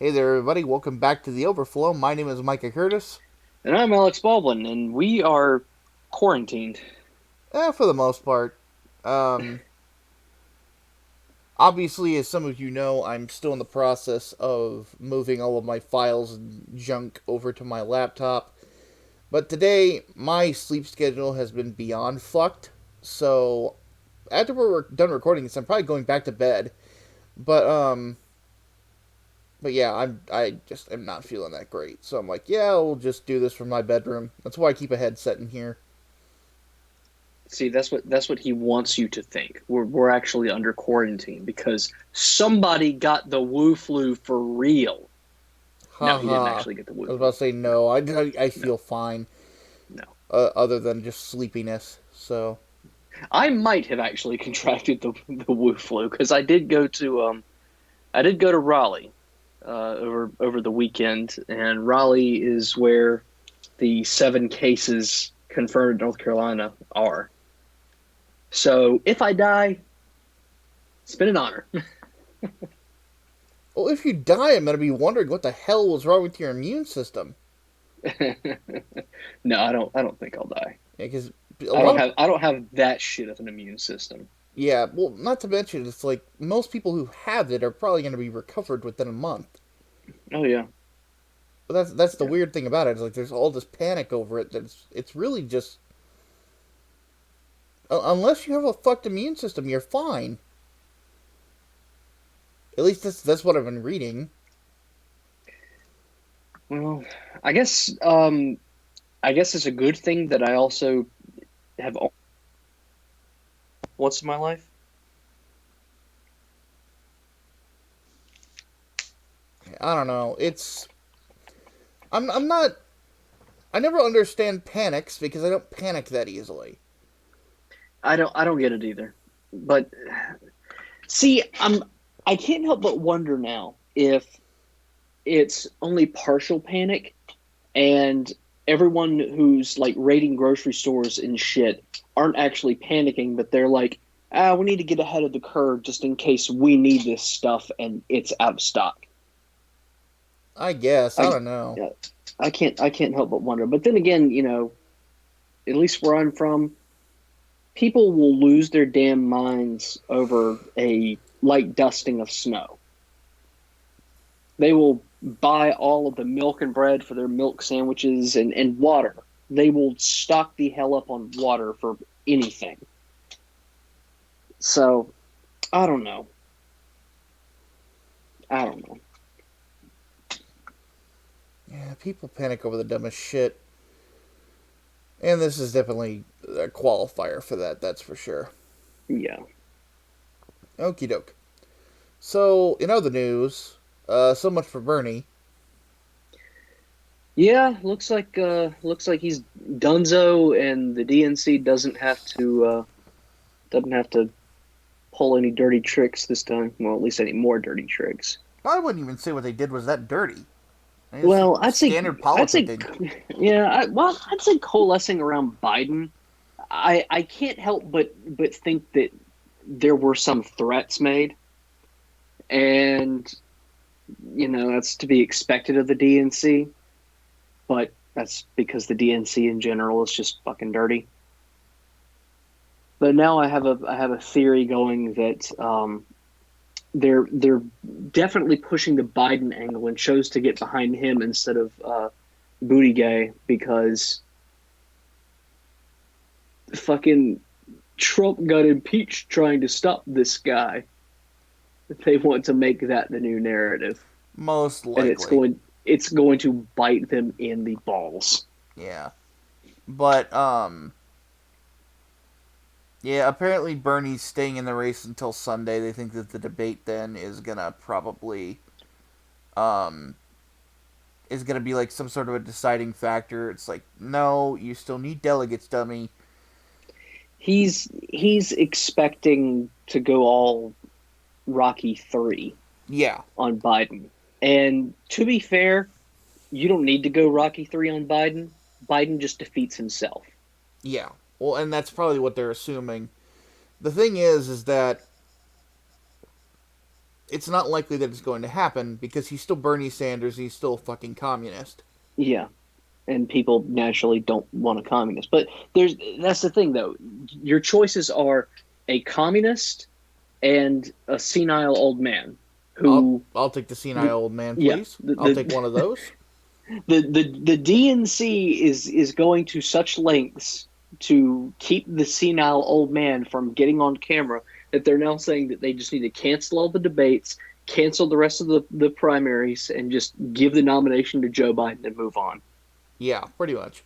Hey there, everybody. Welcome back to the Overflow. My name is Micah Curtis. And I'm Alex Baldwin, and we are quarantined. For the most part. Um, Obviously, as some of you know, I'm still in the process of moving all of my files and junk over to my laptop. But today, my sleep schedule has been beyond fucked. So, after we're done recording this, I'm probably going back to bed. But, um, but yeah, I just am not feeling that great. So I'm like, yeah, we'll just do this from my bedroom. That's why I keep a headset in here. See, that's what he wants you to think. We're actually under quarantine because somebody got the Wu flu for real. No, he didn't Haha. actually get the I Wu was about flu. to say No, no. I no, feel fine, no. other than just sleepiness. So I might have actually contracted the Wu flu because I did go to Raleigh over the weekend, and Raleigh is where the 7 cases confirmed in North Carolina are. So if I die, it's been an honor. well, if you die, I'm gonna be wondering what the hell was wrong with your immune system. No, I don't think I'll die. Yeah, because a I lot don't of have I don't have that shit of an immune system. yeah, well, not to mention it's like most people who have it are probably gonna be recovered within a month. Oh yeah. But that's the Yeah. weird thing about it. Is like there's all this panic over it. That it's really just unless you have a fucked immune system, you're fine. At least that's what I've been reading. Well, I guess I guess it's a good thing that I also have once in my life. I don't know. I'm not. I never understand panics because I don't panic that easily. I don't get it either. But see, I can't help but wonder now if it's only partial panic and everyone who's like raiding grocery stores and shit aren't actually panicking, but they're like, we need to get ahead of the curve just in case we need this stuff and it's out of stock. I guess I I don't know. yeah, I can't help but wonder. But then again, at least where I'm from, people will lose their damn minds over a light dusting of snow. They will buy all of the milk and bread for their milk sandwiches and water. They will stock the hell up on water for anything. So I don't know. I don't know. Yeah, people panic over the dumbest shit, and this is definitely a qualifier for that. That's for sure. Yeah. Okie doke. So in other news, so much for Bernie. Yeah, looks like he's Dunzo and the DNC doesn't have to pull any dirty tricks this time. Well, at least any more dirty tricks. I wouldn't even say what they did was that dirty. I mean, it's Well, I'd say standard I'd say politicking. yeah, I'd say coalescing around Biden. I can't help but think that there were some threats made, and that's to be expected of the DNC. But that's because the DNC in general is just fucking dirty. But now I have a theory going that they're definitely pushing the Biden angle and chose to get behind him instead of Booty Gay because fucking Trump got impeached trying to stop this guy. They want to make that the new narrative, Most and it's likely, going it's going to bite them in the balls. yeah. But yeah. Apparently, Bernie's staying in the race until Sunday. They think that the debate then um is gonna be like some sort of a deciding factor. It's like, no, you still need delegates, dummy. He's expecting to go all Rocky 3 Yeah, on Biden. And to be fair, you don't need to go Rocky 3 on Biden. Biden just defeats himself. yeah. Well, and that's probably what they're assuming. The thing is that it's not likely that it's going to happen because he's still Bernie Sanders. He's still a fucking communist. Yeah, and people naturally don't want a communist. But that's the thing though. Your choices are a communist and a senile old man who I'll take the senile the old man, yeah please. I'll take one of those. the DNC is going to such lengths to keep the senile old man from getting on camera that they're now saying that they just need to cancel all the debates, cancel the rest of the primaries, and just give the nomination to Joe Biden and move on. Yeah, pretty much.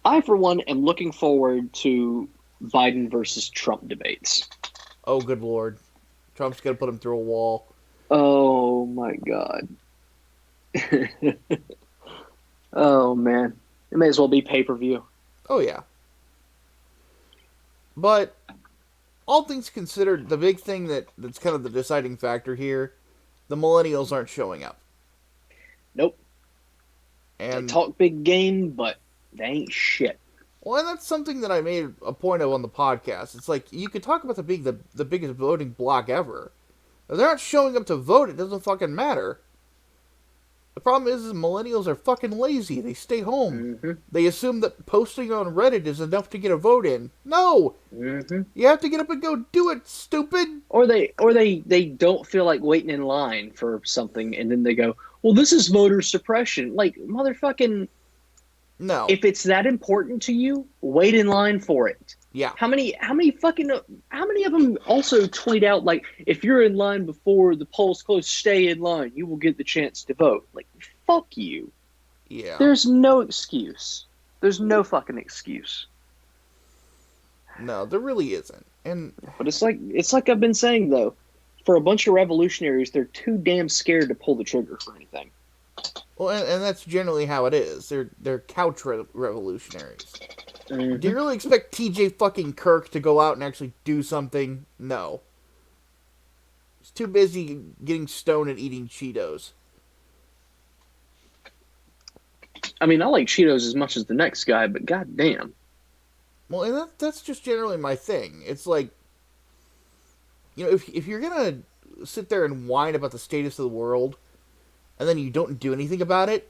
I, for one, am looking forward to Biden versus Trump debates. Oh, good lord. Trump's gonna put him through a wall. Oh my God. Oh man. It may as well be pay-per-view. Oh, yeah. But all things considered, the big thing that's kind of the deciding factor here, the millennials aren't showing up. Nope. They And talk big game, but they ain't shit. well, and that's something that I made a point of on the podcast. It's like you could talk about the biggest voting block ever. If they're not showing up to vote, it doesn't fucking matter. The problem is millennials are fucking lazy. They stay home. Mm-hmm. They assume that posting on Reddit is enough to get a vote in. No! Mm-hmm. You have to get up and go do it, stupid! Or they don't feel like waiting in line for something, and then they go, "Well, this is voter suppression." Like, motherfucking, No. if it's that important to you, wait in line for it. Yeah. How many of them also tweet out like, if you're in line before the polls close, stay in line. You will get the chance to vote. Like, fuck you. Yeah. There's no excuse. There's no fucking excuse. No, there really isn't. And But it's like I've been saying though, for a bunch of revolutionaries, they're too damn scared to pull the trigger for anything. well, and that's generally how it is. They're couch revolutionaries. Mm-hmm. Do you really expect T.J. fucking Kirk to go out and actually do something? No. He's too busy getting stoned and eating Cheetos. I mean, I like Cheetos as much as the next guy, but goddamn. Well, and that's just generally my thing. It's like, if you're gonna sit there and whine about the status of the world, and then you don't do anything about it,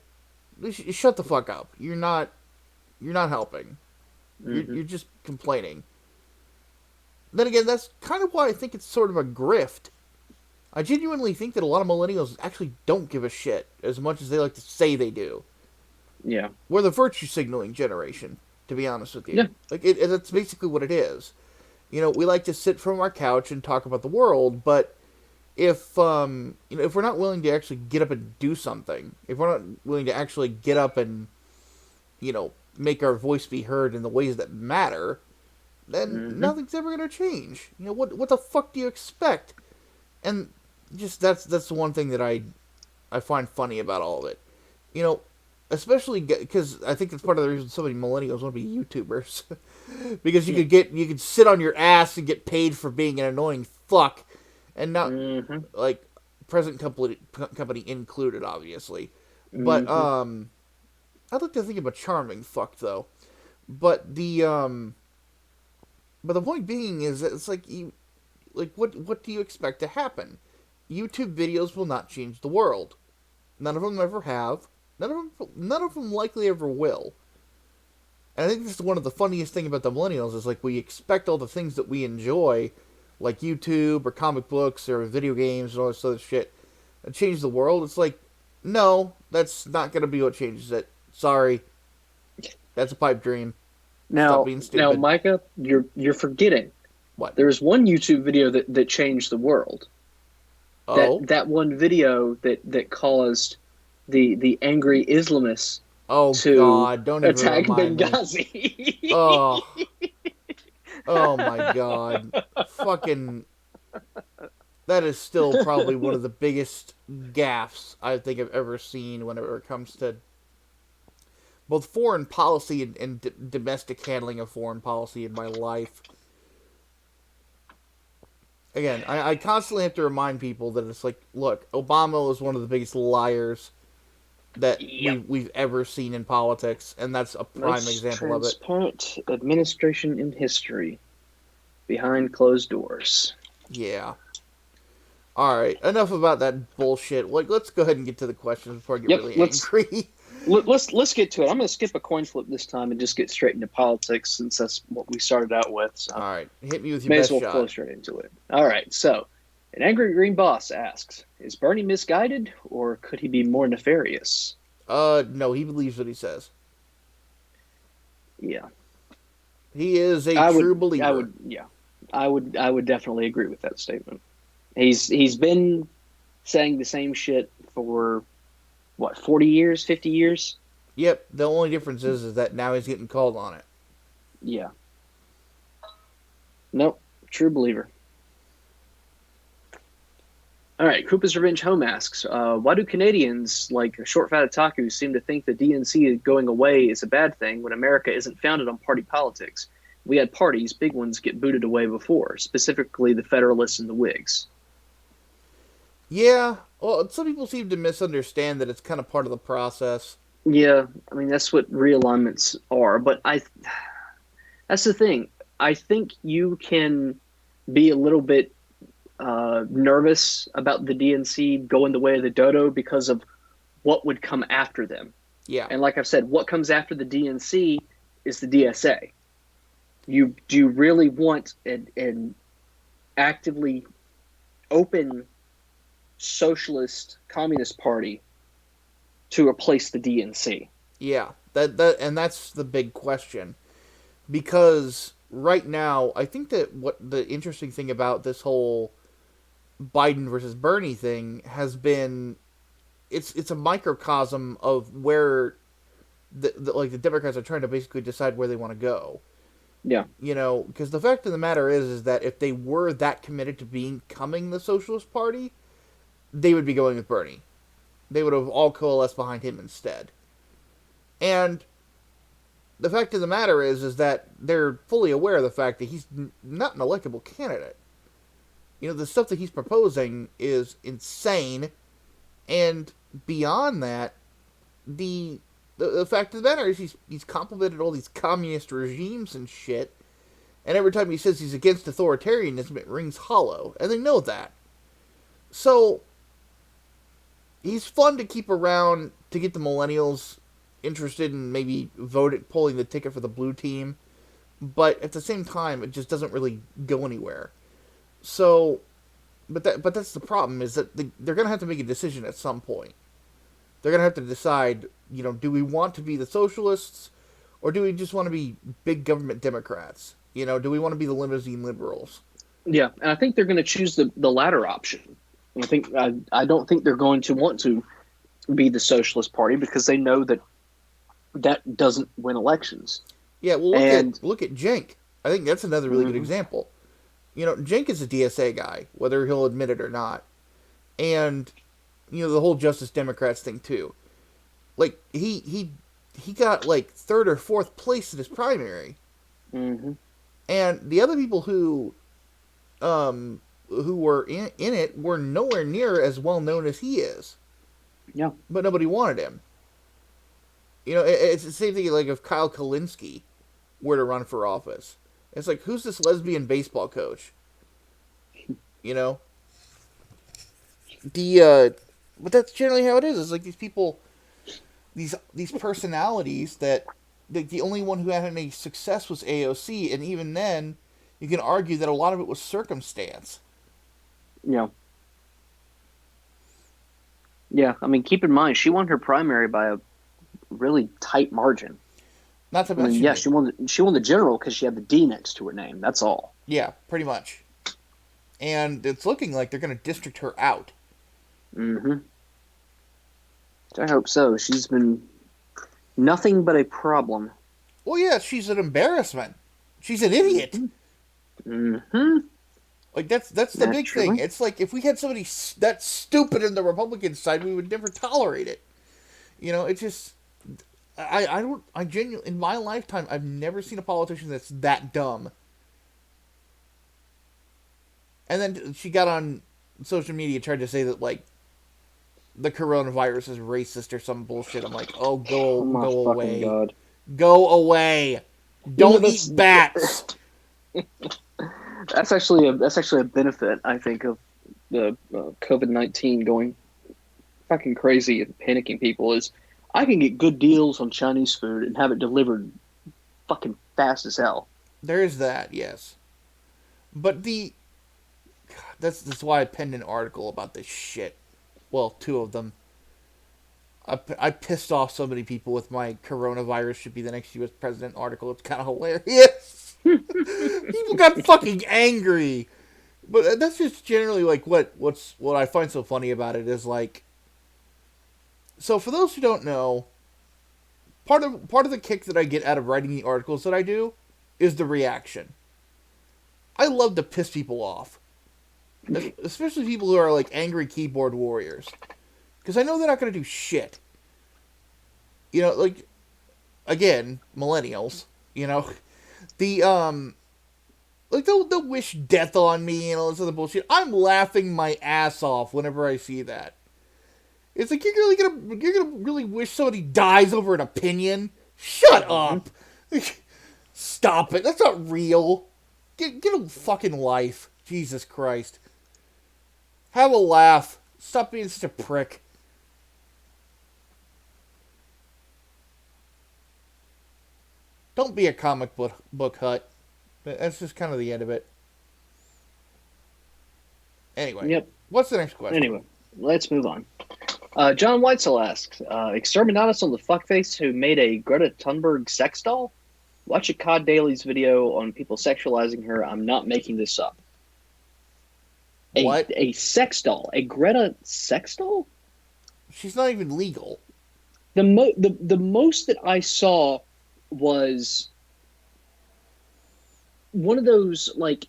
shut the fuck up. You're not helping. Mm-hmm. You're just complaining. Then again, that's kind of why I think it's sort of a grift. I genuinely think that a lot of millennials actually don't give a shit as much as they like to say they do. Yeah. We're the virtue signaling generation, to be honest with you. Yeah. Like, that's basically what it is. We like to sit from our couch and talk about the world, but if if we're not willing to actually get up and do something, if we're not willing to actually get up and make our voice be heard in the ways that matter, then nothing's ever going to change. What the fuck do you expect? And just that's the one thing that I find funny about all of it. Especially because I think that's part of the reason so many millennials want to be YouTubers. Because you could sit on your ass and get paid for being an annoying fuck, and not like present company included, obviously. But I'd like to think of a charming fuck though. But the point being is that it's like what do you expect to happen? YouTube videos will not change the world. None of them ever have. None of them likely ever will. And I think this is one of the funniest thing about the millennials is like we expect all the things that we enjoy, like YouTube or comic books or video games and all this other shit, to change the world. It's like, no, that's not going to be what changes it. Sorry, that's a pipe dream. Stop being stupid. Now, Micah, you're forgetting. What? There was one YouTube video that changed the world. Oh, That one video that caused the angry Islamists to God, don't even attack remind Benghazi. me. Oh my God, fucking. That is still probably one of the biggest gaffes I think I've ever seen whenever it comes to both foreign policy and domestic handling of foreign policy in my life. Again, I constantly have to remind people that it's like, look, Obama was one of the biggest liars that we've ever seen in politics, and that's a prime example of it. Transparent administration in history, behind closed doors. Yeah. All right, enough about that bullshit. Like, let's go ahead and get to the questions before I get Yep, really angry. let's get to it. I'm going to skip a coin flip this time and just get straight into politics since that's what we started out with. So All right, hit me with your may as best well flow shot. straight into it. All right. So an angry green boss asks, "Is Bernie misguided, or could he be more nefarious?" No, he believes what he says. Yeah, He is a I would. true believer. Yeah, I would definitely agree with that statement. He's been saying the same shit for what 40 years, 50 years. Yep. The only difference is that now he's getting called on it. Yeah. Nope. True believer. All right, Koopa's Revenge Home asks, why do Canadians like Short Fat Otaku seem to think the DNC going away is a bad thing when America isn't founded on party politics? We had parties, big ones, get booted away before, specifically the Federalists and the Whigs. Yeah. Well, some people seem to misunderstand that it's kind of part of the process. Yeah, I mean that's what realignments are, but I that's the thing. I think you can be a little bit nervous about the DNC going the way of the dodo because of what would come after them. Yeah. And like I've said, what comes after the DNC is the DSA. You do you really want an actively open socialist communist party to replace the DNC? Yeah. And that's the big question. Because right now, I think that what the interesting thing about this whole Biden versus Bernie thing has been it's a microcosm of where the Democrats are trying to basically decide where they want to go. Yeah, Because the fact of the matter is that if they were that committed to becoming the Socialist Party, they would be going with Bernie. They would have all coalesced behind him instead. And the fact of the matter is that they're fully aware of the fact that he's not an electable candidate. The stuff that he's proposing is insane, and beyond that, the fact of the matter is he's complimented all these communist regimes and shit, and every time he says he's against authoritarianism, it rings hollow, and they know that. So he's fun to keep around to get the millennials interested in maybe pulling the ticket for the blue team, but at the same time, it just doesn't really go anywhere. So, but that's the problem is that they're gonna have to make a decision at some point. They're gonna have to decide, do we want to be the socialists, or do we just want to be big government Democrats? Do we want to be the limousine liberals? yeah, and I think they're going to choose the latter option. I don't think they're going to want to be the Socialist Party because they know that that doesn't win elections. Yeah, well, And look at Cenk. I think that's another really good example. Cenk is a DSA guy, whether he'll admit it or not, and the whole Justice Democrats thing too. Like he got like third or fourth place in his primary, mm-hmm. and the other people who were in it were nowhere near as well known as he is. Yeah, But nobody wanted him. It's the same thing like if Kyle Kalinske were to run for office. It's like, who's this lesbian baseball coach? You know? But that's generally how it is. It's like these people, these personalities that the only one who had any success was AOC, and even then, you can argue that a lot of it was circumstance. yeah, yeah. I mean, keep in mind she won her primary by a really tight margin. Not to I mean, mention, yeah, she won the general because she had the D next to her name. That's all. yeah, pretty much. And it's looking like they're going to district her out. Mm-hmm. I hope so. She's been nothing but a problem. Well, yeah, she's an embarrassment. She's an idiot. Mm-hmm. Like that's the big thing. It's like if we had somebody that stupid in the Republican side, we would never tolerate it. It's just I genuinely in my lifetime I've never seen a politician that's that dumb. And then she got on social media tried to say that like the coronavirus is racist or some bullshit. I'm like, oh, Oh my go fucking away, god! go away. Don't eat bats. That's actually a benefit I think of the COVID-19 going fucking crazy and panicking people is I can get good deals on Chinese food and have it delivered fucking fast as hell. There is that, yes. But that's why I penned an article about this shit. Well, two of them. I pissed off so many people with my coronavirus should be the next U.S. president article. It's kind of hilarious. People got fucking angry. But that's just generally like what I find so funny about it is like. So for those who don't know, part of the kick that I get out of writing the articles that I do is the reaction. I love to piss people off, especially people who are like angry keyboard warriors, because I know they're not going to do shit. Like again, millennials. You know, the like they'll wish death on me and all this other bullshit. I'm laughing my ass off whenever I see that. It's like you're gonna really wish somebody dies over an opinion. Shut up. Stop it. That's not real. Get a fucking life. Jesus Christ. Have a laugh. Stop being such a prick. Don't be a comic book hut. That's just kind of the end of it. Anyway. Yep. What's the next question? Anyway, let's move on. John Weitzel asks, Exterminatus on the fuckface who made a Greta Thunberg sex doll? Watch a COD Daily's video on people sexualizing her. I'm not making this up. What? A sex doll? A Greta sex doll? She's not even legal. The most that I saw was one of those like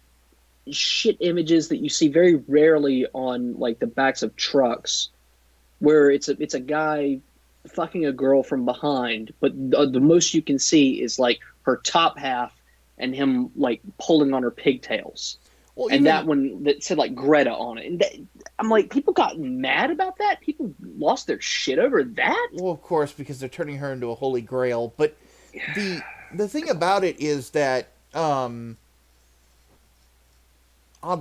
shit images that you see very rarely on like the backs of trucks, where it's a guy fucking a girl from behind, but the most you can see is like her top half and him like pulling on her pigtails. Well, and that one that said like Greta on it, and I'm like, people got mad about that. People lost their shit over that. Well, of course, because they're turning her into a holy grail. But the thing about it is that, oddly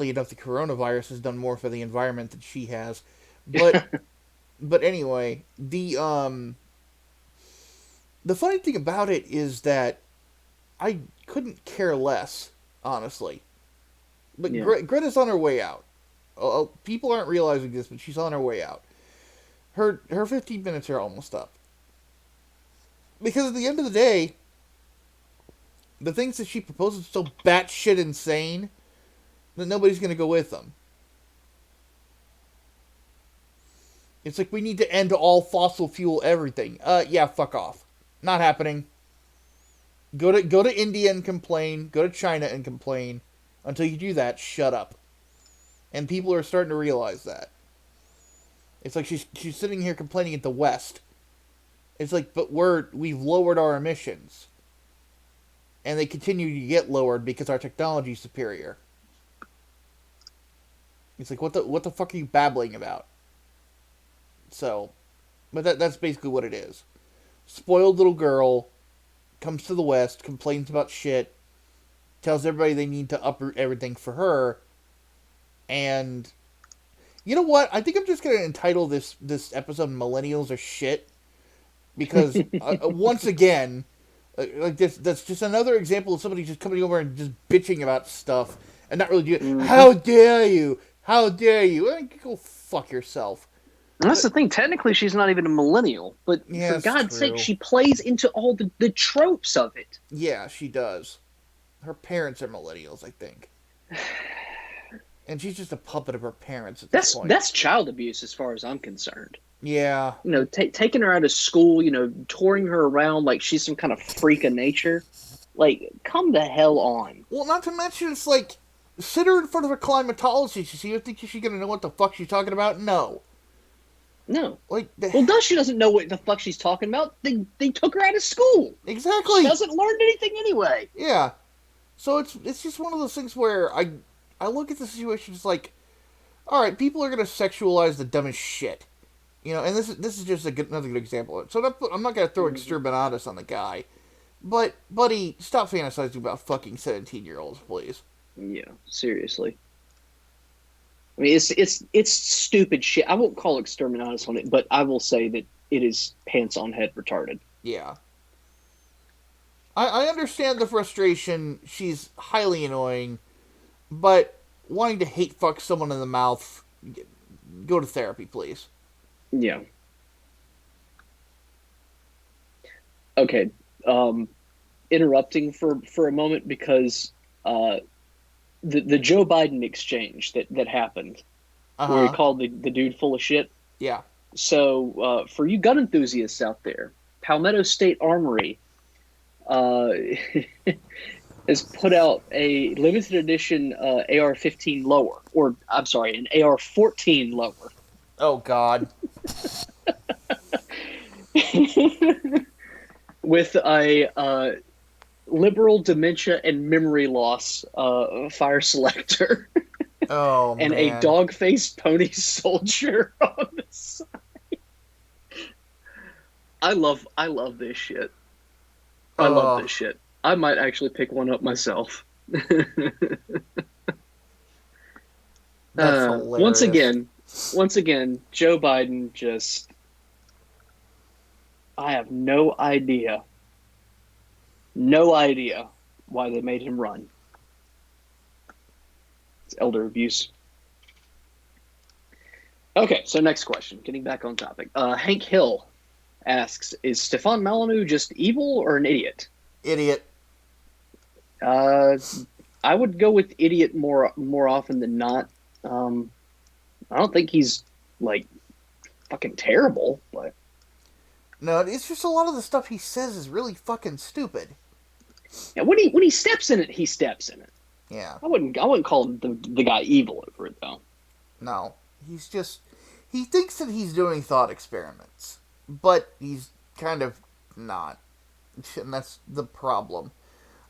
enough, the coronavirus has done more for the environment than she has. But but anyway, the funny thing about it is that I couldn't care less, honestly. But yeah. Greta's on her way out. People aren't realizing this, but she's on her way out. Her 15 minutes are almost up. Because at the end of the day, the things that she proposes are so batshit insane that nobody's going to go with them. It's like, we need to end all fossil fuel everything. Yeah, fuck off. Not happening. Go to India and complain. Go to China and complain. Until you do that, shut up. And people are starting to realize that. It's like she's sitting here complaining at the West. It's like, but we've lowered our emissions. And they continue to get lowered because our technology is superior. It's like, what the fuck are you babbling about? So, but that's basically what it is. Spoiled little girl comes to the West, complains about shit, tells everybody they need to uproot everything for her, and you know what? I think I'm just going to entitle this episode "Millennials Are Shit," because once again, like that's just another example of somebody just coming over and just bitching about stuff and not really doing. Mm-hmm. How dare you? How dare you? Go fuck yourself. And that's the thing. Technically, she's not even a millennial, but yeah, for God's sake, she plays into all the tropes of it. Yeah, she does. Her parents are millennials, I think. And she's just a puppet of her parents at this point. That's child abuse as far as I'm concerned. Yeah. You know, taking her out of school, touring her around like she's some kind of freak of nature. Like, come the hell on. Well, not to mention, it's like, sit her in front of a climatologist. You think she's going to know what the fuck she's talking about? No. No. Well, she doesn't know what the fuck she's talking about. They took her out of school. Exactly. She doesn't learn anything anyway. Yeah. So it's just one of those things where I look at the situation as like, all right, people are going to sexualize the dumbest shit. And this is just another good example. So I'm not going to throw exterminatus on the guy. But, buddy, stop fantasizing about fucking 17-year-olds, please. Yeah, seriously. I mean, it's stupid shit. I won't call exterminatus on it, but I will say that it is pants on head retarded. Yeah. I understand the frustration. She's highly annoying, but wanting to hate fuck someone in the mouth, go to therapy, please. Yeah. Okay. Um, Interrupting for a moment because uh, the Joe Biden exchange that happened, Uh where he huh. called the dude full of shit. Yeah. So, for you gun enthusiasts out there, Palmetto State Armory uh, has put out a limited edition AR-15 lower, or I'm sorry, an AR-14 lower, Oh God. with a liberal dementia and memory loss fire selector Oh and a man. dog-faced pony soldier on the side. I love this shit. I love Oh, this shit. I might actually pick one up myself. that's Once hilarious. again, Joe Biden just, I have no idea why they made him run. It's elder abuse. Okay, so next question. Getting back on topic. Hank Hill asks, is Stefan Molyneux just evil or an idiot? Idiot. Uh, I would go with idiot more often than not. Um, I don't think he's like fucking terrible, but No, it's just a lot of the stuff he says is really fucking stupid. yeah, when he steps in it, he steps in it. Yeah. I wouldn't call the guy evil over it though. No. He's just. He thinks that he's doing thought experiments, but he's kind of not. And that's the problem.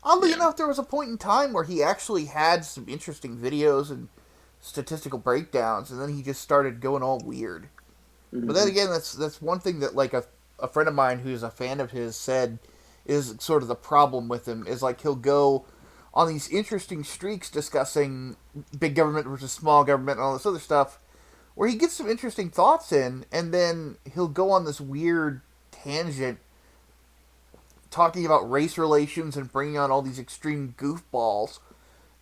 Oddly Yeah. enough, there was a point in time where he actually had some interesting videos and statistical breakdowns, and then he just started going all weird. But then Hmm. again, that's one thing that like a friend of mine who's a fan of his said is sort of the problem with him is like he'll go on these interesting streaks discussing big government versus small government and all this other stuff, where he gets some interesting thoughts in, and then he'll go on this weird tangent talking about race relations and bringing on all these extreme goofballs,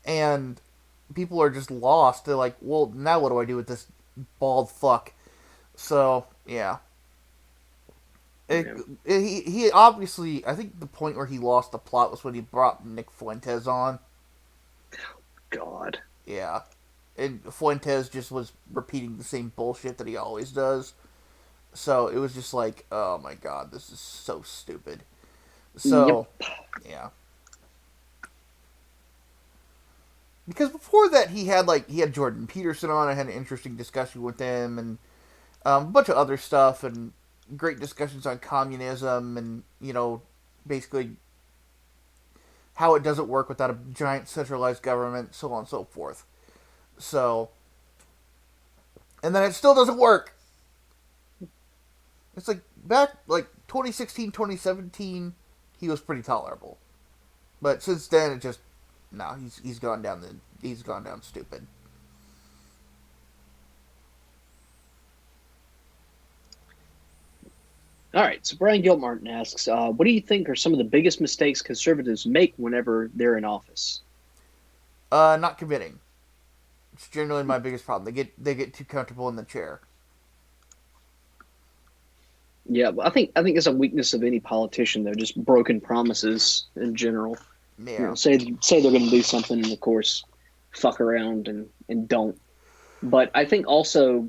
and people are just lost. They're like, well, now what do I do with this bald fuck? So yeah, it, Yeah. he obviously, I think the point where he lost the plot was when he brought Nick Fuentes on. God. Yeah, and Fuentes just was repeating the same bullshit that he always does. So it was just like, oh my god, this is so stupid. Yep. So yeah, because before that he had Jordan Peterson on. I had an interesting discussion with him and a bunch of other stuff and great discussions on communism and basically how it doesn't work without a giant centralized government, so on and so forth. So, and then it still doesn't work. It's like back like 2016, 2017, he was pretty tolerable, but since then it just no, he's gone down stupid. All right. So Brian Gilmartin asks, what do you think are some of the biggest mistakes conservatives make whenever they're in office? Not committing. It's generally my biggest problem. They get too comfortable in the chair. Yeah, I think it's a weakness of any politician. They're just broken promises in general. Yeah, Say they're going to do something, and of course, fuck around and don't. But I think also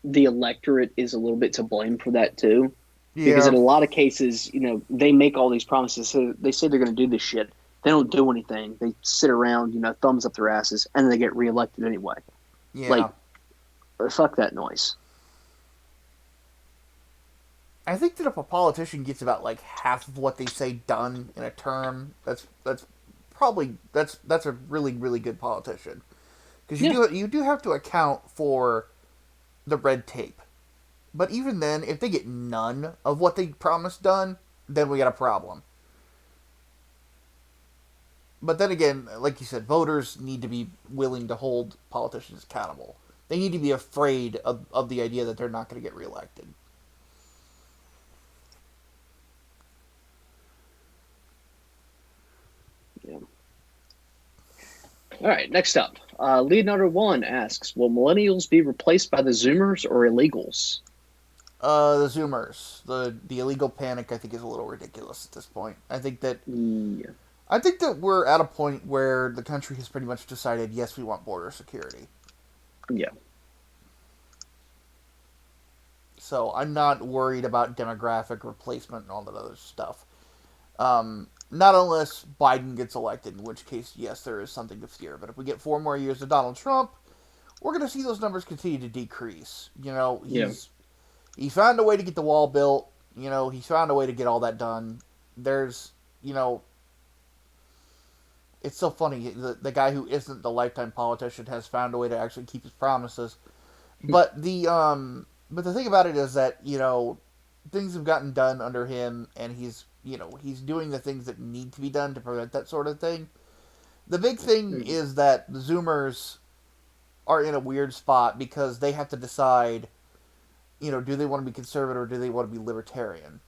the electorate is a little bit to blame for that too, because in yeah, a lot of cases, they make all these promises. So they say they're going to do this shit. They don't do anything. They sit around, thumbs up their asses, and they get reelected anyway. Like, yeah. fuck that noise. I think that if a politician gets about like half of what they say done in a term, that's a really really good politician because Yeah, you do have to account for the red tape. But even then, if they get none of what they promised done, then we got a problem. But then again, like you said, voters need to be willing to hold politicians accountable. They need to be afraid of the idea that they're not going to get reelected. Yeah. All right, next up. Leonardo One asks, will millennials be replaced by the Zoomers or illegals? The Zoomers, the illegal panic, I think is a little ridiculous at this point. Yeah. I think that we're at a point where the country has pretty much decided, yes, we want border security. Yeah. So I'm not worried about demographic replacement and all that other stuff. Not unless Biden gets elected, in which case, yes, there is something to fear. But if we get 4 more years of Donald Trump, we're going to see those numbers continue to decrease. Yeah. He found a way to get the wall built. He found a way to get all that done. There's, you know, it's so funny. The guy who isn't the lifetime politician has found a way to actually keep his promises. But the thing about it is that things have gotten done under him, and he's doing the things that need to be done to prevent that sort of thing. The big thing Mm-hmm. is that the Zoomers are in a weird spot because they have to decide, do they want to be conservative or do they want to be libertarian?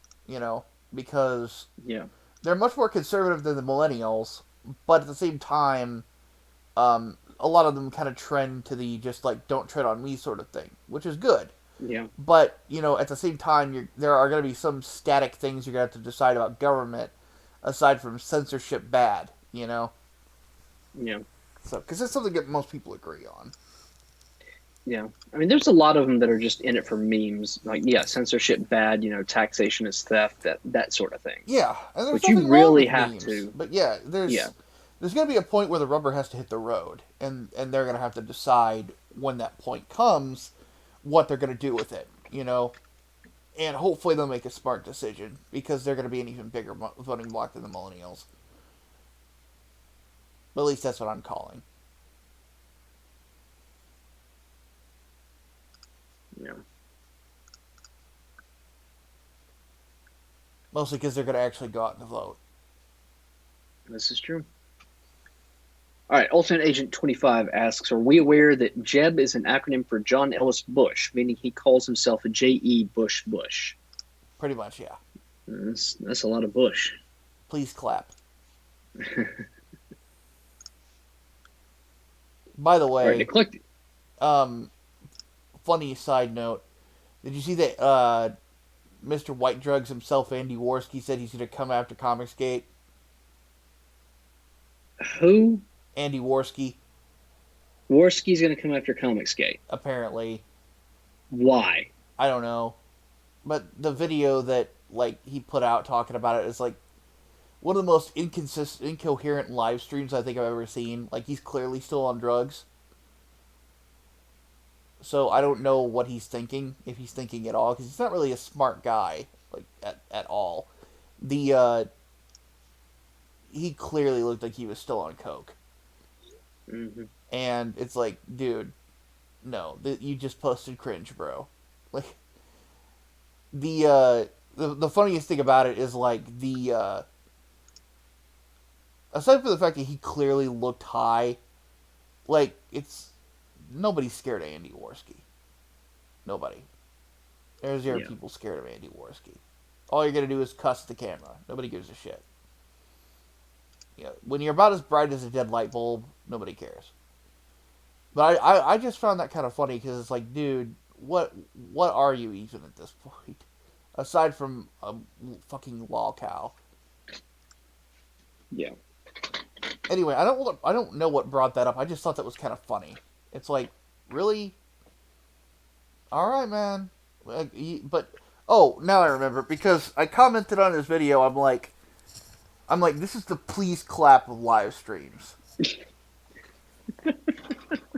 Because Yeah. they're much more conservative than the millennials, but at the same time, a lot of them kind of trend to the just like don't tread on me sort of thing, which is good. Yeah. But at the same time, there are going to be some static things you're going to have to decide about government, aside from censorship bad. Yeah. So because it's something that most people agree on. Yeah. I mean, there's a lot of them that are just in it for memes. Like, yeah, censorship bad, taxation is theft, that sort of thing. Yeah, and there's But you nothing wrong really with have memes. to, But yeah, yeah. there's going to be a point where the rubber has to hit the road, and they're going to have to decide when that point comes what they're going to do with it. And hopefully they'll make a smart decision because they're going to be an even bigger voting bloc than the millennials. But at least that's what I'm calling. Yeah. Mostly because they're going to actually go out and vote. This is true. All right, Alternate Agent 25 asks, are we aware that JEB is an acronym for John Ellis Bush, meaning he calls himself a J.E. Bush Bush? Pretty much, yeah. That's a lot of Bush. Please clap. By the All right, way, eclectic. um, funny side note. Did you see that Mr. White Drugs himself, Andy Worski, said he's going to come after Comicsgate? Who? Andy Worski, Worski's going to come after Comicsgate. apparently. Why? I don't know. But the video that he put out talking about it is one of the most incoherent live streams I think I've ever seen. Like he's clearly still on drugs. So I don't know what he's thinking, if he's thinking at all, because he's not really a smart guy, at all. The he clearly looked like he was still on coke, Mm-hmm. and it's like, dude, no, you just posted cringe, bro. Like the funniest thing about it is aside from the fact that he clearly looked high, it's nobody's scared of Andy Worski. Nobody. There's zero Yeah. people scared of Andy Worski. All you're gonna do is cuss the camera. Nobody gives a shit. When you're about as bright as a dead light bulb, nobody cares. But I just found that kind of funny because it's like, dude, what are you even at this point? Aside from a fucking lol cow. Yeah. Anyway, I don't know what brought that up. I just thought that was kind of funny. It's like, really? All right, man. But oh, now I remember because I commented on his video. I'm like, this is the please clap of live streams because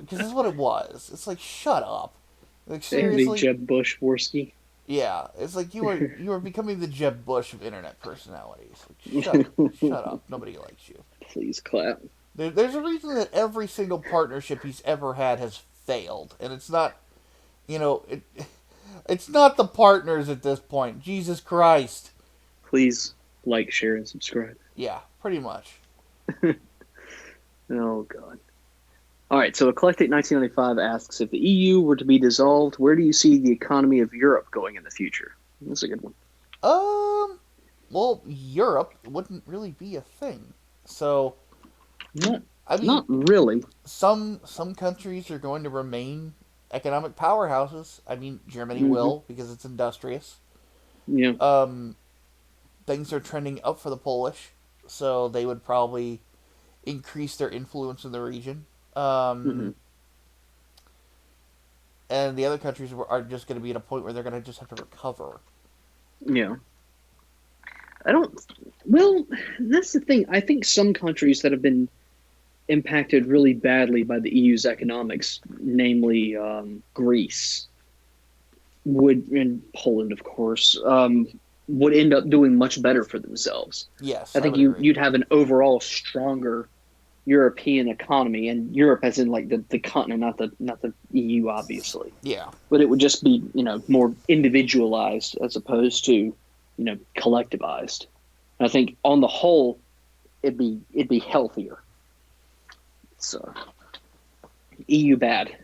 this is what it was. It's like, shut up. Like Andy seriously, Jeb Bush Worski. yeah. It's like you are becoming the Jeb Bush of internet personalities. Like, shut up. Nobody likes you. Please clap. There's a reason that every single partnership he's ever had has failed, and it's not, it's not the partners at this point. Jesus Christ. Please like, share, and subscribe. Yeah, pretty much. Oh, God. All right, so Eclectic 1995 asks, if the EU were to be dissolved, where do you see the economy of Europe going in the future? That's a good one. Um, well, Europe wouldn't really be a thing. So, Not, I mean, not really. some countries are going to remain economic powerhouses. I mean, Germany Hmm. will because it's industrious. Yeah. Um, things are trending up for the Polish, so they would probably increase their influence in the region. Hmm. Um, and the other countries are just going to be at a point where they're going to just have to recover. Yeah. I don't. Well, that's the thing. I think some countries that have been impacted really badly by the EU's economics, namely Greece, would and Poland, of course, would end up doing much better for themselves. Yes, I I think would agree. you'd have an overall stronger European economy, and Europe as in like the continent, not the EU, obviously. Yeah, But it would just be more individualized as opposed to collectivized. And I think on the whole, it'd be healthier. So EU bad.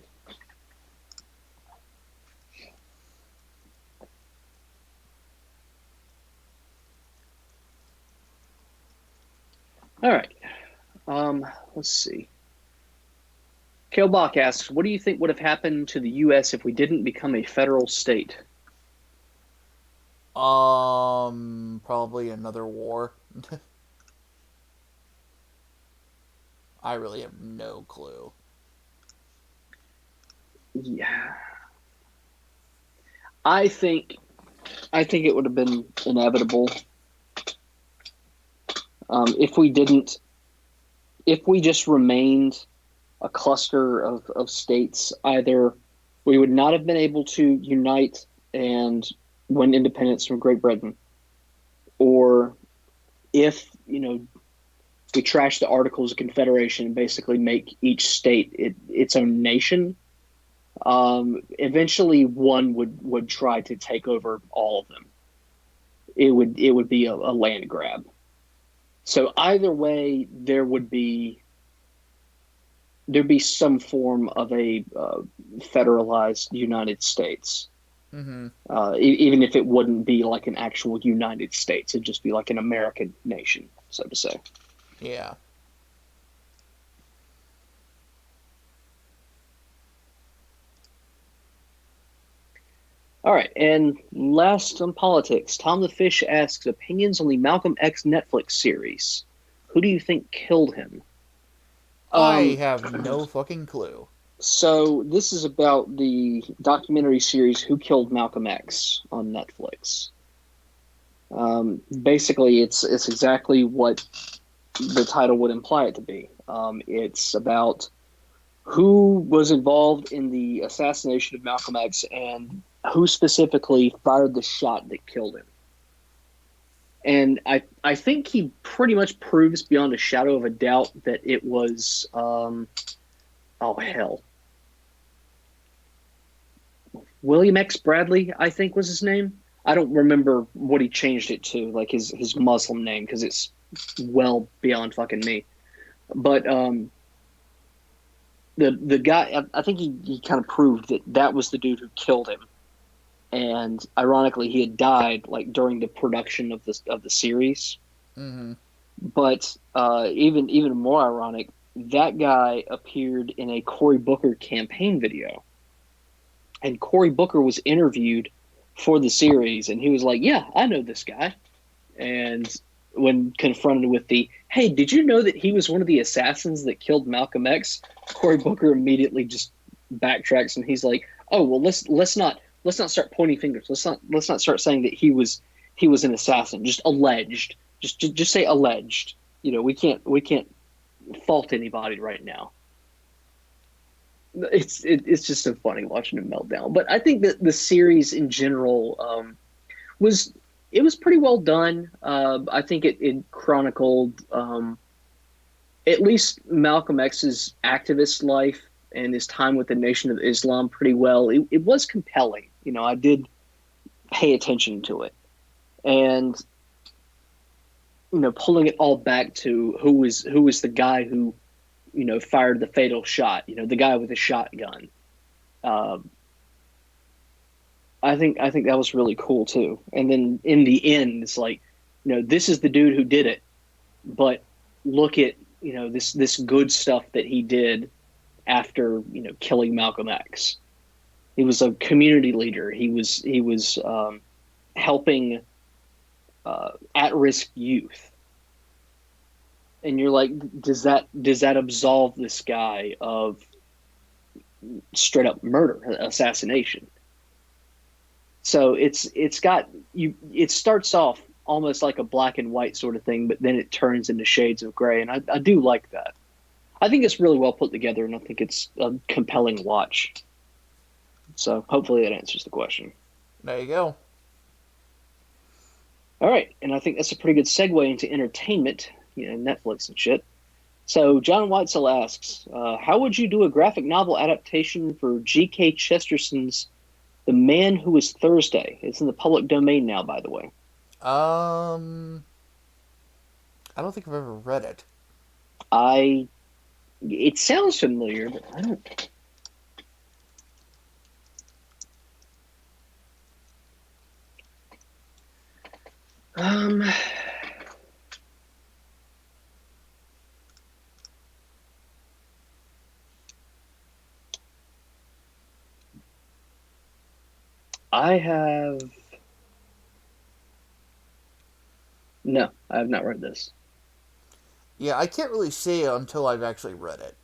All right. Let's see. Kale Bach asks, "What do you think would have happened to the U.S. if we didn't become a federal state?" probably another war. I really have no clue. Yeah, I think I think it would have been inevitable if we didn't. If we just remained a cluster of states, either we would not have been able to unite and win independence from Great Britain, or if we trash the Articles of Confederation and basically make each state its own nation, eventually one would try to take over all of them. It would be a land grab. So either way, there'd be some form of a federalized United States. Mm-hmm. Even if it wouldn't be like an actual United States, it'd just be like an American nation, so to say. Yeah. All right, and last on politics, Tom the Fish asks opinions on the Malcolm X Netflix series. Who do you think killed him? I Um, have no fucking clue. so this is about the documentary series "Who Killed Malcolm X" on Netflix. Basically, it's exactly what the title would imply it to be. It's about who was involved in the assassination of Malcolm X and who specifically fired the shot that killed him. And I think he pretty much proves beyond a shadow of a doubt that it was oh hell, William X Bradley, I think was his name. I don't remember what he changed it to, like his Muslim name, because it's well beyond fucking me. But the guy, I think he kind of proved that that was the dude who killed him. And ironically, he had died like during the production of the series. Mm-hmm. But even more ironic, that guy appeared in a Cory Booker campaign video, and Cory Booker was interviewed for the series, and he was like, "Yeah, I know this guy." And when confronted with the, "Hey, did you know that he was one of the assassins that killed Malcolm X?" Cory Booker immediately just backtracks, and he's like, "Oh well, let's not start pointing fingers. Let's not start saying that he was an assassin. Just alleged. Just say alleged. We can't fault anybody right now." It's just so funny watching him melt down. But I think that the series in general was it was pretty well done. I think it chronicled at least Malcolm X's activist life and his time with the Nation of Islam pretty well. It was compelling. I did pay attention to it, and pulling it all back to who was the guy who fired the fatal shot. The guy with the shotgun. Um, I think that was really cool too. And then in the end, it's like, this is the dude who did it, but look at this good stuff that he did after killing Malcolm X. He was a community leader. He was helping at risk youth, and you're like, does that absolve this guy of straight up murder, assassination? So it's got you. It starts off almost like a black and white sort of thing, but then it turns into shades of gray, and I do like that. I think it's really well put together, and I think it's a compelling watch. So hopefully that answers the question. There you go. All right, and I think that's a pretty good segue into entertainment, Netflix and shit. So John Weitzel asks, how would you do a graphic novel adaptation for G.K. Chesterson's The Man Who Was Thursday? It's in the public domain now, by the way. Um, I don't think I've ever read it. I It sounds familiar, but I don't. Um, I have no, I have not read this. Yeah, I can't really say it until I've actually read it.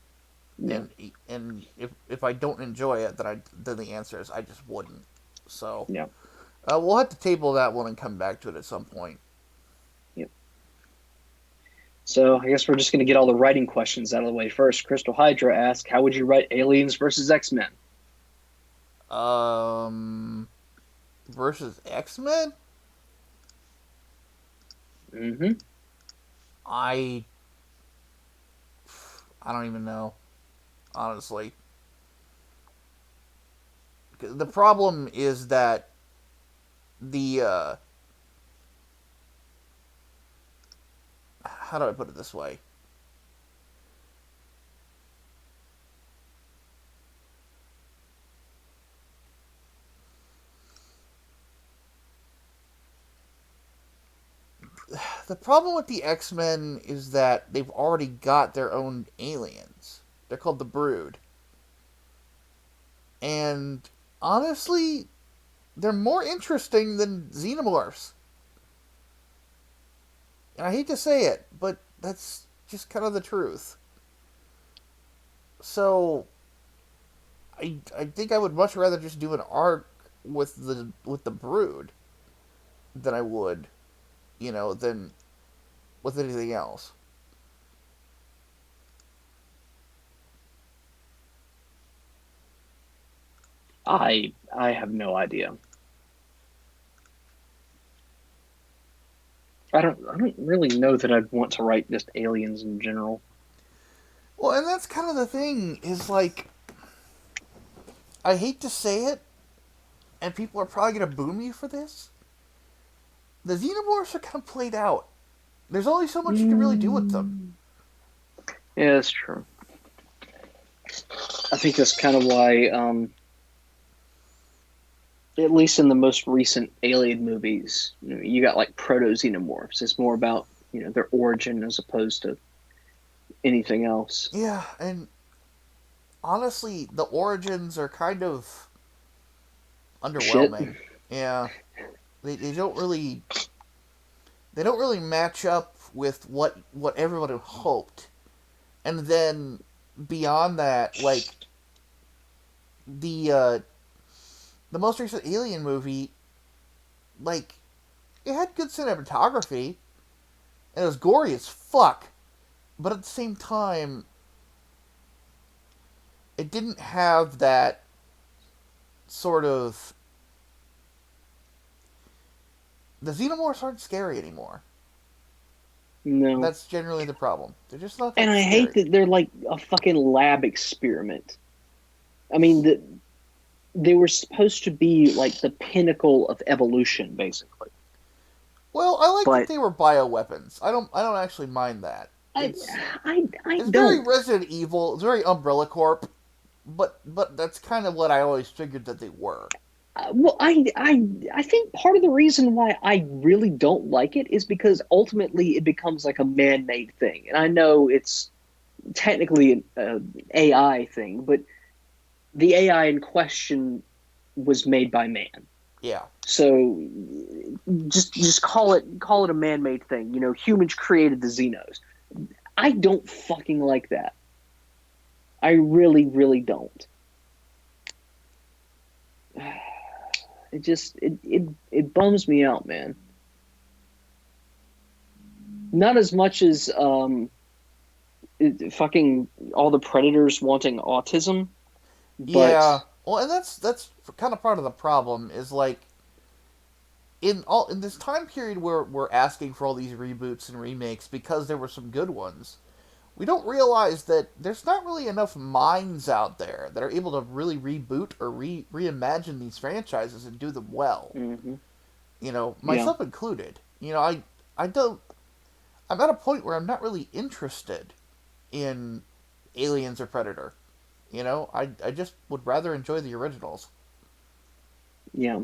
Yeah, And if I don't enjoy it, then the answer is I just wouldn't. So yeah, we'll have to table that one and come back to it at some point. yeah. So I guess we're just going to get all the writing questions out of the way first. Crystal Hydra asks, "How would you write Aliens versus X-Men?" Um, versus X Men. Mm-hmm. I I don't even know, honestly. The problem is that the how do I put it this way? The problem with the X Men is that they've already got their own aliens. They're called the Brood, and honestly, they're more interesting than xenomorphs. And I hate to say it, but that's just kind of the truth. So I think I would much rather just do an arc with the Brood than I would, than with anything else. I have no idea. I don't really know that I'd want to write just aliens in general. Well, and that's kind of the thing is like I hate to say it, and people are probably gonna boo me for this. The xenomorphs are kind of played out. There's only so much you can really do with them. Mm. Yeah, that's true. I think that's kind of why, at least in the most recent Alien movies, you got like proto xenomorphs. It's more about their origin as opposed to anything else. Yeah, and honestly, the origins are kind of Shit. underwhelming. Yeah, they don't really match up with what everyone had hoped. And then beyond that, like the uh, the most recent Alien movie, like it had good cinematography and it was gory as fuck, but at the same time, it didn't have that sort of. The xenomorphs aren't scary anymore. No. That's generally the problem. They're just not And that I hate scary. that they're like a fucking lab experiment. I mean, they were supposed to be like the pinnacle of evolution, basically. Well, I like that But they were bioweapons. I don't actually mind that. I It's I it's very don't. Resident Evil. It's very Umbrella Corp. But that's kind of what I always figured that they were. Well, I think part of the reason why I really don't like it is because ultimately it becomes like a man-made thing, and I know it's technically an AI thing, but the AI in question was made by man. Yeah. So just call it a man-made thing. Humans created the Xenos. I don't fucking like that. I really, really don't. It bums me out, man. Not as much as fucking all the predators wanting autism, but Yeah. Well, and that's kind of part of the problem is like in this time period where we're asking for all these reboots and remakes because there were some good ones. We don't realize that there's not really enough minds out there that are able to really reboot or reimagine these franchises and do them well. mhm, yeah, Myself included. I don't. I'm at a point where I'm not really interested in Aliens or Predator. I just would rather enjoy the originals. yeah.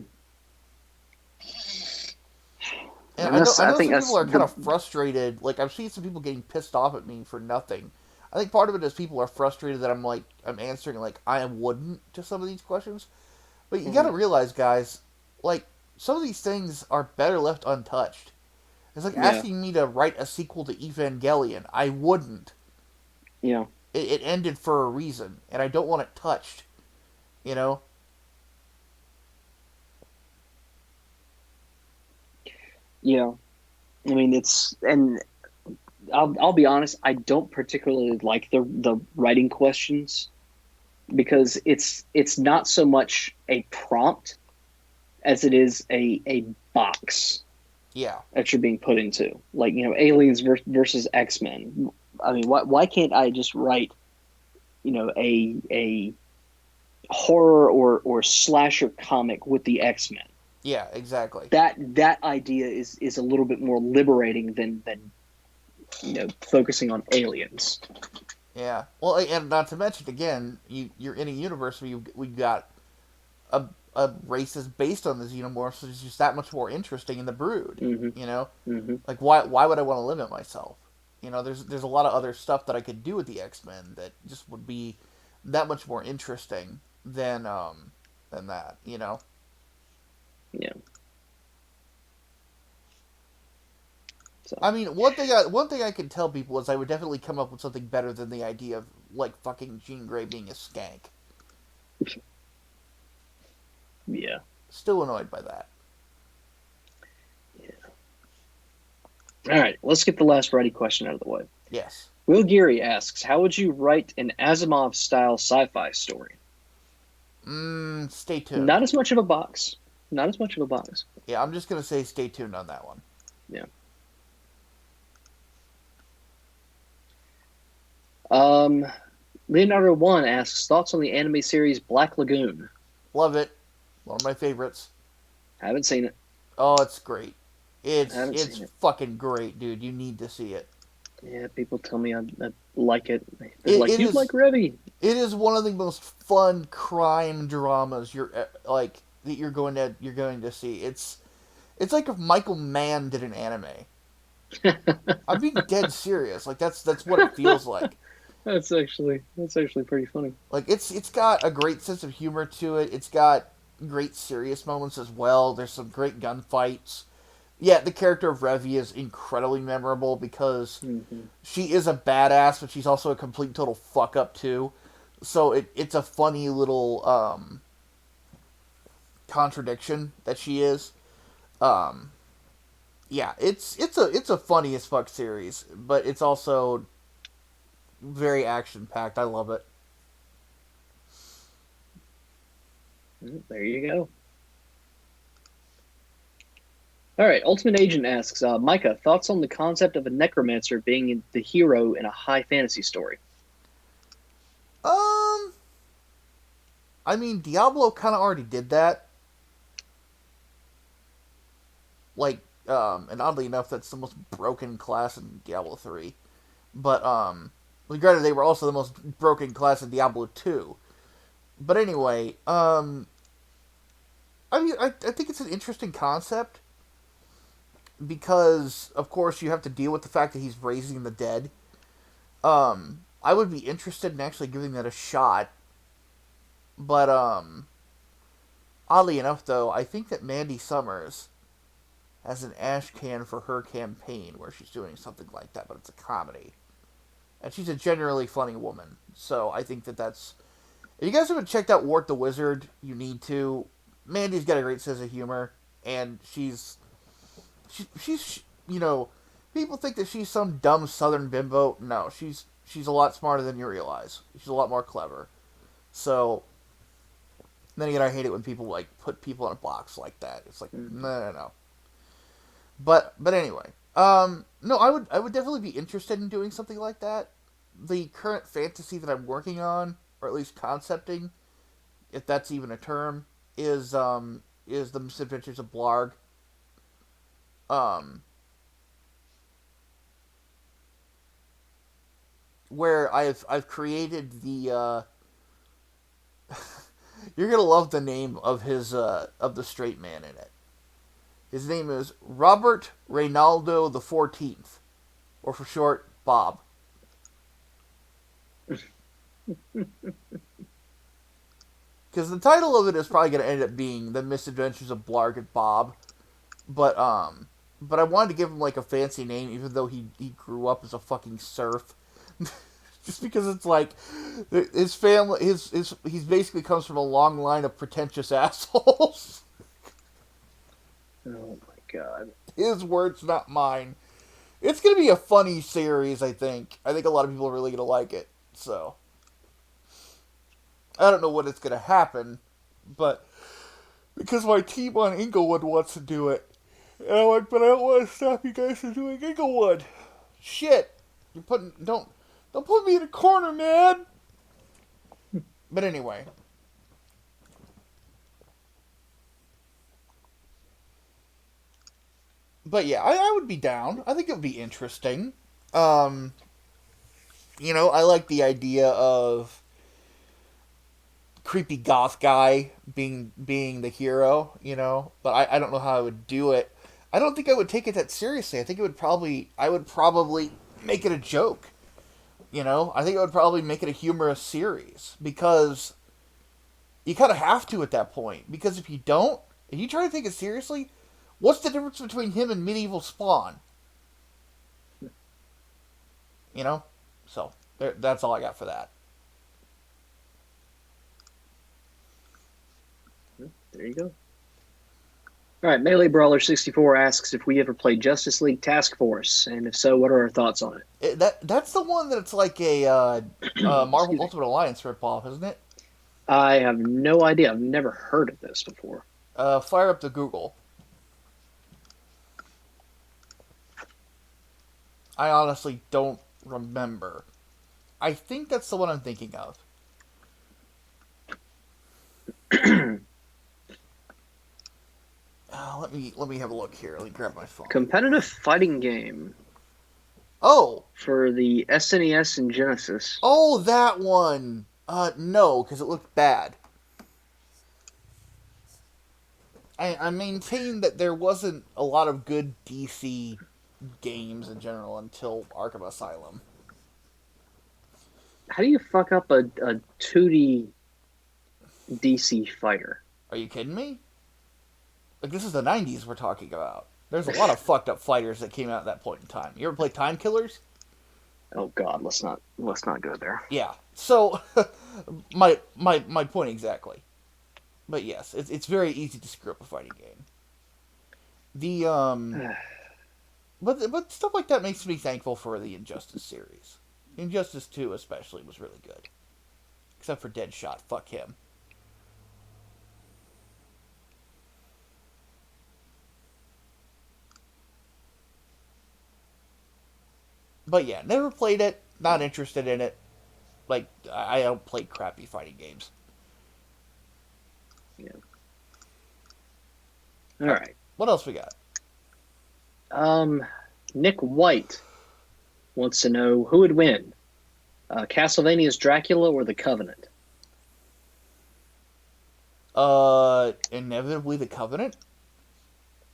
And And I know that's I I know think some people that's are kind the of frustrated. Like I've seen some people getting pissed off at me for nothing. I think part of it is people are frustrated that I'm answering like I wouldn't to some of these questions. But you got mhm, to realize, guys, like some of these things are better left untouched. It's like yeah, asking me to write a sequel to Evangelion. I wouldn't. yeah, It ended for a reason, and I don't want it touched. You know? yeah. I mean, and I'll be honest, I don't particularly like the writing questions because it's not so much a prompt as it is a box Yeah. that you're being put into. Like, aliens versus X-Men. I mean, why can't I just write, a horror or slasher comic with the X-Men? Yeah. Exactly. That idea is a little bit more liberating than focusing on aliens. Yeah. Well, and not to mention again, you're in a universe where we got a race that's based on the xenomorphs, which is just that much more interesting in the Brood. Hmm. You know, Hmm. like why would I want to limit myself? There's a lot of other stuff that I could do with the X Men that just would be that much more interesting than that. Yeah. So I mean, one thing I can tell people is I would definitely come up with something better than the idea of like fucking Jean Grey being a skank. yeah. Still annoyed by that. Yeah. All right. Let's get the last writing question out of the way. Yes. Will Geary asks, "How would you write an Asimov-style sci-fi story?" Stay tuned. Not as much of a box. Not as much of a box. Yeah, I'm just gonna say stay tuned on that one. Yeah. Um, Leonardo One asks thoughts on the anime series Black Lagoon. Love it. One of my favorites. Haven't seen it. Oh, it's great. It's Haven't it's seen it. fucking great, dude. You need to see it. Yeah, people tell me I like it. They're It, like, it "You'd is like Revy." it is one of the most fun crime dramas that you're going to see. It's like if Michael Mann did an anime. I'm being dead serious. Like that's what it feels like. That's actually pretty funny. Like it's got a great sense of humor to it. It's got great serious moments as well. There's some great gunfights. Yeah, the character of Revi is incredibly memorable because Hmm. she is a badass, but she's also a complete total fuck up too. So it's a funny little contradiction that she is. Um, yeah, it's a funny as fuck series, but it's also very action packed. I love it. There you go. All right. Ultimate Agent asks, Micah, thoughts on the concept of a necromancer being the hero in a high fantasy story? Um, I mean, Diablo kind of already did that. And oddly enough, that's the most broken class in Diablo 3. But granted, they were also the most broken class in Diablo 2. But anyway, I mean, I think it's an interesting concept because, of course, you have to deal with the fact that he's raising the dead. I would be interested in actually giving that a shot, but oddly enough, though, I think that Mandy Summers has an ash can for her campaign where she's doing something like that, but it's a comedy, and she's a generally funny woman. So I think that that's. If you guys haven't checked out Wart the Wizard, you need to. Mandy's got a great sense of humor, and she's people think that she's some dumb Southern bimbo. No, she's a lot smarter than you realize. She's a lot more clever. So then again, I hate it when people like put people in a box like that. It's like no. But anyway, no, I would definitely be interested in doing something like that. The current fantasy that I'm working on, or at least concepting, if that's even a term, is the Misadventures of Blarg. Um, where I've created the you're gonna love the name of his of the straight man in it. His name is Robert Reynaldo the 14th, or for short, Bob. Because the title of it is probably gonna end up being The Misadventures of Blarg and Bob, but but I wanted to give him like a fancy name, even though he grew up as a fucking serf. Just because it's like his family, his he's basically comes from a long line of pretentious assholes. Oh my god. His words, not mine. It's gonna be a funny series. I think a lot of people are really gonna like it. So I don't know what it's gonna happen, but because my team on Englewood wants to do it, and I'm like, but I don't want to stop you guys from doing Englewood. Shit, you're putting don't put me in a corner, man. But anyway, but yeah, I would be down. I think it would be interesting. Um, I like the idea of creepy goth guy being the hero. But I don't know how I would do it. I don't think I would take it that seriously. I would probably make it a joke. I think I would probably make it a humorous series because you kind of have to at that point. Because if you don't, if you try to take it seriously, what's the difference between him and medieval Spawn? You know, so that's all I got for that. There you go. All right, Melee Brawler 64 asks if we ever played Justice League Task Force, and if so, what are our thoughts on That's the one that's like a it? Marvel Excuse me. Ultimate Alliance ripoff, isn't it? I have no idea. I've never heard of this before. Fire up the Google. I honestly don't remember. I think that's the one I'm thinking of. Let me have a look here. Let me grab my phone. Competitive fighting game Oh, for the SNES and Genesis. oh, that one. No, because it looked bad. I maintain that there wasn't a lot of good DC games in general until Arkham Asylum. How do you fuck up a 2D DC fighter? Are you kidding me? Like, this is the 90s we're talking about. There's a lot of fucked up fighters that came out at that point in time. You ever play Time Killers? Oh God, let's not go there. Yeah. So, my point exactly. But yes, it's very easy to screw up a fighting game. The but stuff like that makes me thankful for the Injustice series. Injustice 2 especially was really good. Except for Deadshot, fuck him. But yeah, never played it, not interested in it. Like, I don't play crappy fighting games. Yeah. All right. What else we got? Nick White wants to know who would win, Castlevania's Dracula or the Covenant? Inevitably the Covenant?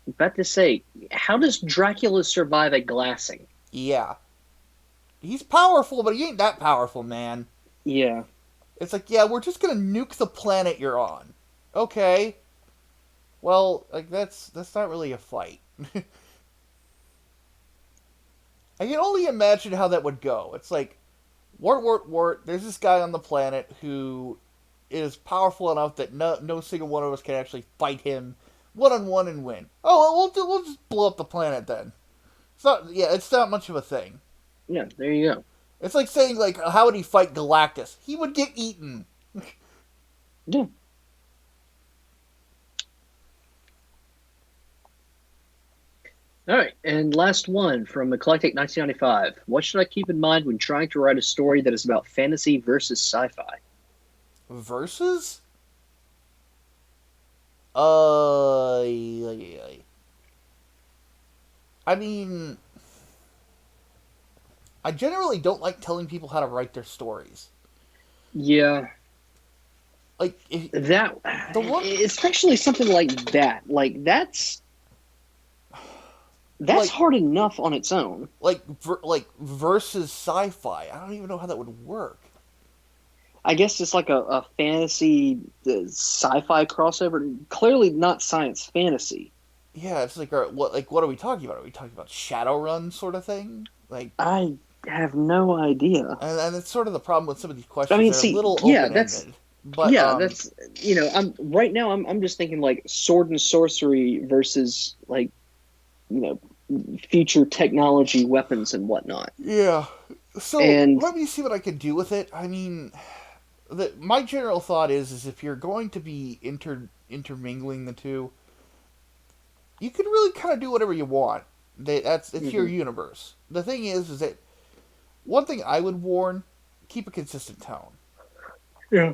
I'm about to say, how does Dracula survive a glassing? Yeah. He's powerful, but he ain't that powerful, man. Yeah. It's like, yeah, we're just gonna nuke the planet you're on. Okay. Well, like that's not really a fight. I can only imagine how that would go. It's like, wart. There's this guy on the planet who is powerful enough that no single one of us can actually fight him one on one and win. Oh, well, we'll just blow up the planet then. It's not much of a thing. Yeah, there you go. It's like saying like, how would he fight Galactus? He would get eaten. Yeah. All right, and last one from Eclectic 1995. What should I keep in mind when trying to write a story that is about fantasy versus sci-fi? Versus? I mean, I generally don't like telling people how to write their stories. Yeah, Like that, the one, especially something like that. Like that's like hard enough on its own. like versus sci-fi. I don't even know how that would work. I guess it's like a fantasy sci-fi crossover. Clearly not science fantasy. Yeah, it's what are we talking about? Are we talking about Shadowrun sort of thing? Like, I have no idea. and it's sort of the problem with some of these I questions. mean, They're a see, little yeah, open that's ended, but yeah, that's I'm right now. I'm just thinking like sword and sorcery versus like you know future technology, weapons and whatnot. yeah. So And let me see what I can do with it. I mean, my general thought is if you're going to be intermingling the two, you can really kind of do whatever you want. It's your mhm, universe. The thing is that one thing I would warn: keep a consistent tone. yeah,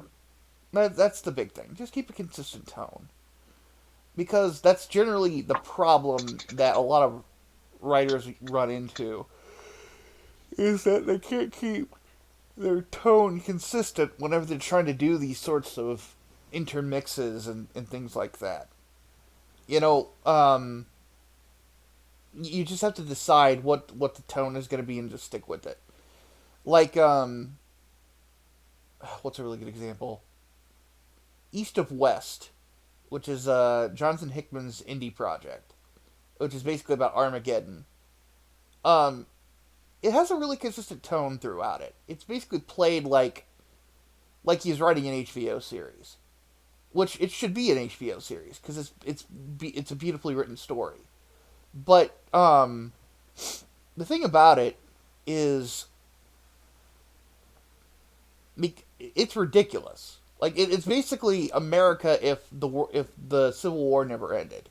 That's the big thing. Just keep a consistent tone, because that's generally the problem that a lot of writers run into is that they can't keep their tone consistent whenever they're trying to do these sorts of intermixes and things like that. You know, you just have to decide what the tone is going to be and just stick with it. Like, what's a really good example? East of West, which is Jonathan Hickman's indie project, which is basically about Armageddon. Um, it has a really consistent tone throughout it. It's basically played like he's writing an HBO series, which it should be an HBO series because it's a beautifully written story. But the thing about it is it's ridiculous. Like it's basically America if the Civil War never ended,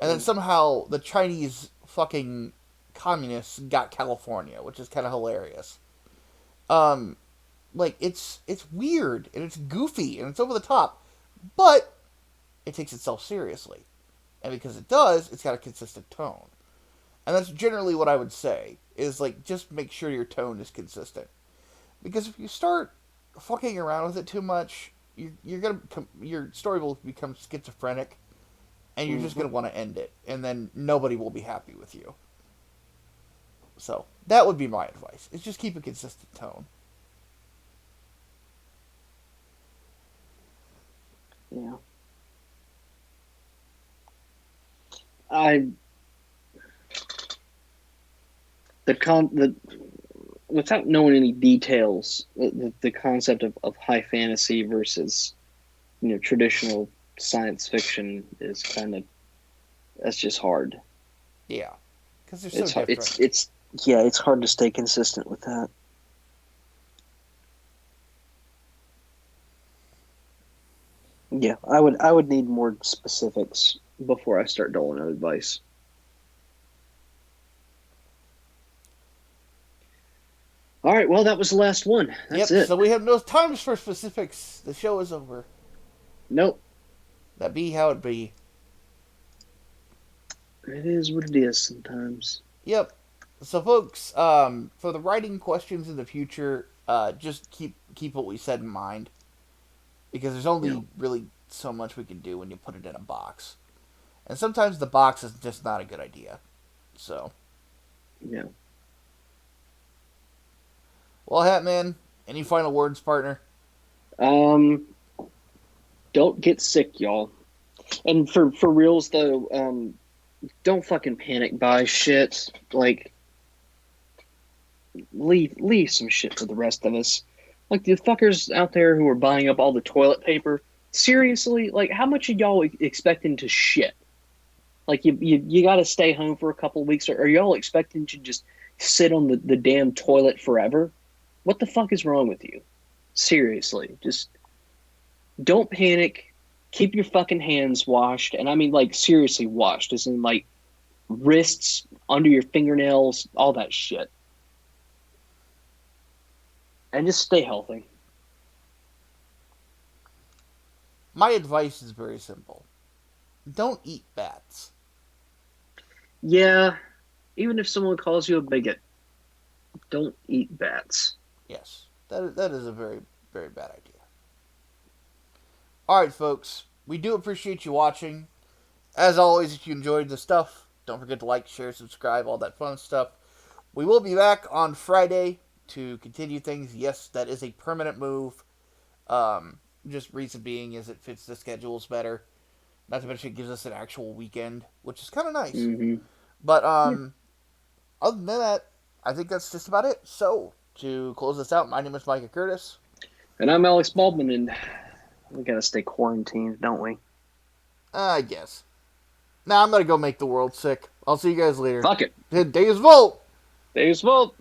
and then somehow the Chinese fucking communists got California, which is kind of hilarious. Um, like it's weird and it's goofy and it's over the top, but it takes itself seriously, and because it does, it's got a consistent tone, and that's generally what I would say is like just make sure your tone is consistent, because if you start fucking around with it too much, your story will become schizophrenic, and you're just mhm, gonna want to end it, and then nobody will be happy with you. So that would be my advice: is just keep a consistent tone. yeah. I the without knowing any details, the concept of high fantasy versus traditional science fiction is kind of that's just hard. Yeah, because they're so It's hard. different. It's yeah, it's hard to stay consistent with that. Yeah, I would need more specifics before I start doling out advice. All right, well, that was the last one. That's Yep. it. So we have no times for specifics. The show is over. Nope, That be how it be. it is what it is sometimes. Yep. So, folks, for the writing questions in the future, just keep what we said in mind because there's Yeah, only really so much we can do when you put it in a box, and sometimes the box is just not a good idea. So, yeah. well, Hatman, any final words, partner? Um, don't get sick, y'all. And for reals though, don't fucking panic buy shit. Like leave some shit for the rest of us. Like the fuckers out there who are buying up all the toilet paper. Seriously, like how much are y'all expecting to shit? Like you got to stay home for a couple of weeks, or are y'all expecting to just sit on the damn toilet forever? What the fuck is wrong with you? Seriously, just don't panic. Keep your fucking hands washed, and I mean like seriously washed, as in like wrists, under your fingernails, all that shit, and just stay healthy. My advice is very simple: don't eat bats. Yeah, even if someone calls you a bigot, don't eat bats. Yes, that is a very very bad idea. All right, folks, we do appreciate you watching. As always, if you enjoyed the stuff, don't forget to like, share, subscribe, all that fun stuff. We will be back on Friday to continue things. Yes, that is a permanent move. Just reason being is it fits the schedules better. Not to mention it gives us an actual weekend, which is kind of nice. Mm-hmm. But Yeah. other than that, I think that's just about it. So to close this out, my name is Micah Curtis. And I'm Alex Baldwin, and we gotta stay quarantined, don't we? I guess. Now I'm gonna go make the world sick. I'll see you guys later. Fuck it. Days Volt. Dave's fault.